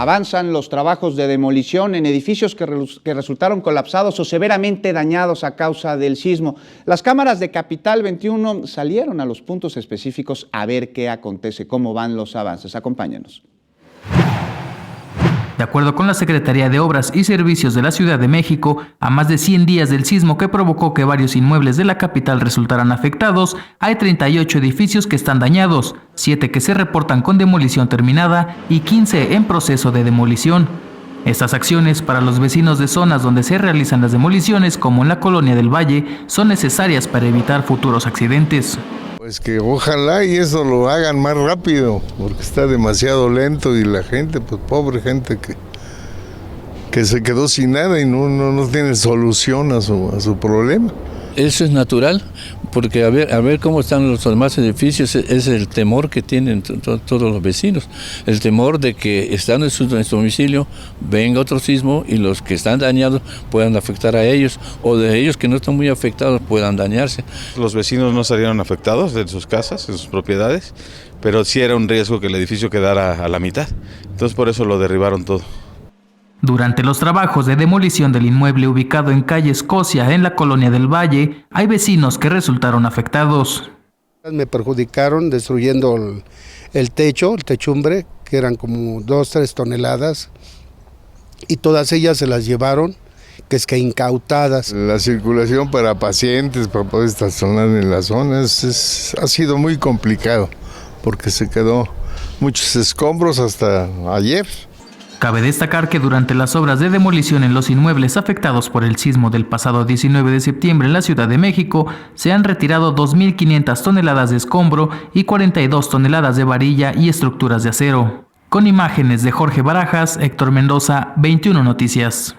Avanzan los trabajos de demolición en edificios que resultaron colapsados o severamente dañados a causa del sismo. Las cámaras de Capital 21 salieron a los puntos específicos a ver qué acontece, cómo van los avances. Acompáñenos. De acuerdo con la Secretaría de Obras y Servicios de la Ciudad de México, a más de 100 días del sismo que provocó que varios inmuebles de la capital resultaran afectados, hay 38 edificios que están dañados, 7 que se reportan con demolición terminada y 15 en proceso de demolición. Estas acciones para los vecinos de zonas donde se realizan las demoliciones, como en la Colonia del Valle, son necesarias para evitar futuros accidentes. Pues que ojalá y eso lo hagan más rápido, porque está demasiado lento y la gente, pues pobre gente que se quedó sin nada y no tiene solución a su problema. Eso es natural, porque a ver cómo están los demás edificios, es el temor que tienen todos los vecinos, el temor de que estando en su domicilio venga otro sismo y los que están dañados puedan afectar a ellos, o de ellos que no están muy afectados puedan dañarse. Los vecinos no salieron afectados de sus casas, de sus propiedades, pero sí era un riesgo que el edificio quedara a la mitad, entonces por eso lo derribaron todo. Durante los trabajos de demolición del inmueble ubicado en calle Escocia, en la Colonia del Valle, hay vecinos que resultaron afectados. Me perjudicaron destruyendo el techo, el techumbre, que eran como 2-3 toneladas, y todas ellas se las llevaron, que incautadas. La circulación para pacientes, para poder estacionar en las zonas, ha sido muy complicado, porque se quedó muchos escombros hasta ayer. Cabe destacar que durante las obras de demolición en los inmuebles afectados por el sismo del pasado 19 de septiembre en la Ciudad de México, se han retirado 2.500 toneladas de escombro y 42 toneladas de varilla y estructuras de acero. Con imágenes de Jorge Barajas, Héctor Mendoza, 21 Noticias.